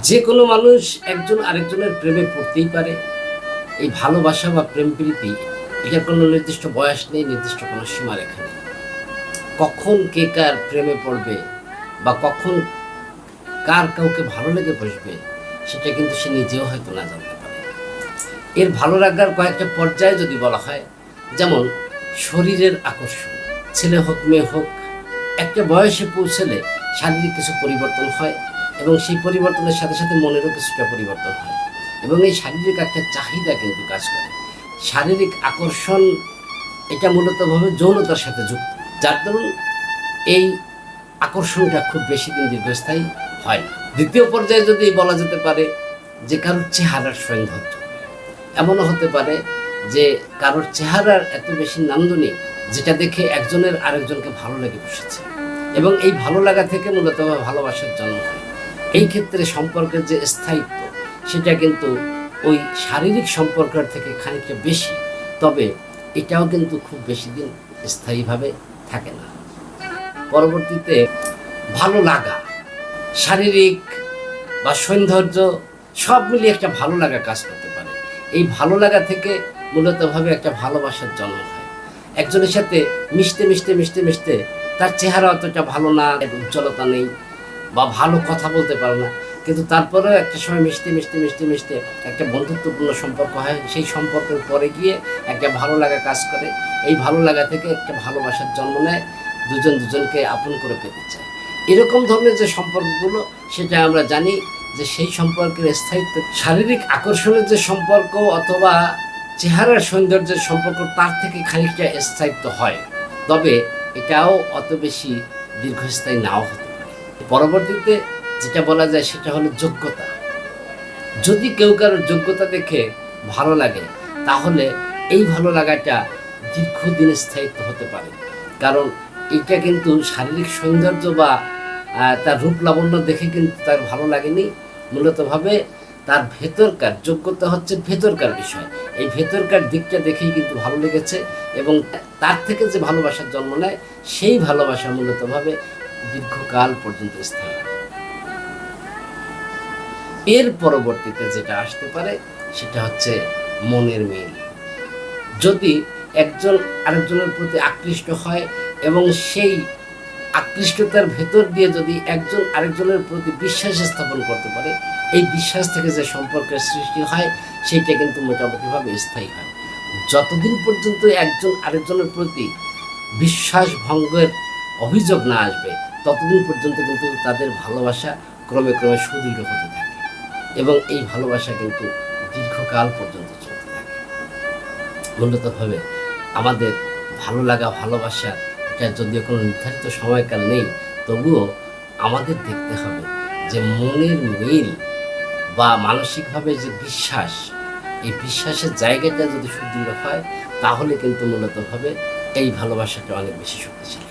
যে কোনো মানুষ একজন আরেকজনের প্রেমে পড়তেই পারে। এই ভালোবাসা বা প্রেম প্রীতি এটার কোনো নির্দিষ্ট বয়স নেই, নির্দিষ্ট কোনো সীমারেখা নেই। কখন কে কার প্রেমে পড়বে বা কখন কার কাউকে ভালো লেগে বসবে সেটা কিন্তু সে নিজেও হয়তো না জানতে পারে। এর ভালো লাগার কয়েকটা পর্যায়ে যদি বলা হয়, যেমন শরীরের আকর্ষণ, ছেলে হোক মেয়ে হোক, একটা বয়সে পৌঁছলে শারীরিক কিছু পরিবর্তন হয় এবং সেই পরিবর্তনের সাথে সাথে মনেরও কিছুটা পরিবর্তন হয় এবং এই শারীরিক একটা চাহিদা কিন্তু কাজ করে। শারীরিক আকর্ষণ এটা মূলতভাবে যৌনতার সাথে যুক্ত, যার দরুন এই আকর্ষণটা খুব বেশি দিন দীর্ঘস্থায়ী হয় না। দ্বিতীয় পর্যায়ে যদি বলা যেতে পারে যে কারোর চেহারার সৌন্দর্য, এমনও হতে পারে যে কারোর চেহারার এত বেশি নান্দনিক যেটা দেখে একজনের আরেকজনকে ভালো লেগে বসেছে এবং এই ভালো লাগা থেকে মূলত ভালোবাসার জন্ম হয়। এই ক্ষেত্রে সম্পর্কের যে স্থায়িত্ব সেটা কিন্তু ওই শারীরিক সম্পর্কের থেকে খানিকটা বেশি, তবে এটাও কিন্তু খুব বেশি দিন স্থায়ীভাবে থাকে না। পরবর্তীতে ভালো লাগা, শারীরিক বা সৌন্দর্য সব মিলিয়ে একটা ভালো লাগা কাজ করতে পারে। এই ভালো লাগা থেকে মূলতভাবে একটা ভালোবাসার জন্ম হয়। একজনের সাথে মিশতে মিশতে মিশতে মিশতে তার চেহারা অতটা ভালো না, উজ্জ্বলতা নেই বা ভালো কথা বলতে পারে না, কিন্তু তারপরেও একটা সময় মিশতে মিশতে মিশতে মিশতে একটা বন্ধুত্বপূর্ণ সম্পর্ক হয়। সেই সম্পর্কের পরে গিয়ে একটা ভালো লাগা কাজ করে। এই ভালো লাগা থেকে একটা ভালোবাসার জন্ম নেয়, দুজন দুজনকে আপন করে পেতে চায়। এরকম ধরনের যে সম্পর্কগুলো সেটা আমরা জানি যে সেই সম্পর্কের স্থায়িত্ব, শারীরিক আকর্ষণের যে সম্পর্ক অথবা চেহারার সৌন্দর্যের সম্পর্ক তার থেকে খানিকটা স্থায়িত্ব হয়, তবে এটাও অত বেশি দীর্ঘস্থায়ী নাও হতে পারে। পরবর্তীতে যেটা বলা যায় সেটা হলো যোগ্যতা। যদি কেউ কারোর যোগ্যতা দেখে ভালো লাগে তাহলে এই ভালো লাগাটা দীর্ঘদিন স্থায়িত্ব হতে পারে, কারণ এটা কিন্তু শারীরিক সৌন্দর্য বা তার রূপ লাবণ্য দেখে কিন্তু তার ভালো লাগেনি, মূলতভাবে তার ভেতরকার যোগ্যতা হচ্ছে ভেতরকার বিষয়। এই ভেতরকার দিকটা দেখেই কিন্তু ভালো লেগেছে এবং তার থেকে যে ভালোবাসার জন্ম নেয় সেই ভালোবাসা মূলতভাবে দীর্ঘকাল পর্যন্ত স্থায়ী। এর পরবর্তীতে যেটা আসতে পারে সেটা হচ্ছে মনের মিল। যদি একজন আরেকজনের প্রতি আকৃষ্ট হয় এবং সেই আকৃষ্টতার ভেতর দিয়ে যদি একজন আরেকজনের প্রতি বিশ্বাস স্থাপন করতে পারে, এই বিশ্বাস থেকে যে সম্পর্কের সৃষ্টি হয় সেইটা কিন্তু মোটামুটিভাবে স্থায়ী হয়। যতদিন পর্যন্ত একজন আরেকজনের প্রতি বিশ্বাস ভঙ্গের অভিযোগ না আসবে ততদিন পর্যন্ত কিন্তু তাদের ভালোবাসা ক্রমে ক্রমে সুদৃঢ় হতে থাকে এবং এই ভালোবাসা কিন্তু দীর্ঘকাল পর্যন্ত চলতে থাকে। মূলতভাবে আমাদের ভালো লাগা ভালোবাসা এটা যদিও কোনো নির্ধারিত সময়কাল নেই, তবুও আমাদের দেখতে হবে যে মনের মিল বা মানসিকভাবে যে বিশ্বাস, এই বিশ্বাসের জায়গাটা যদি সুদৃঢ় হয় তাহলে কিন্তু মূলতভাবে এই ভালোবাসাটা অনেক বেশি শক্তিশালী।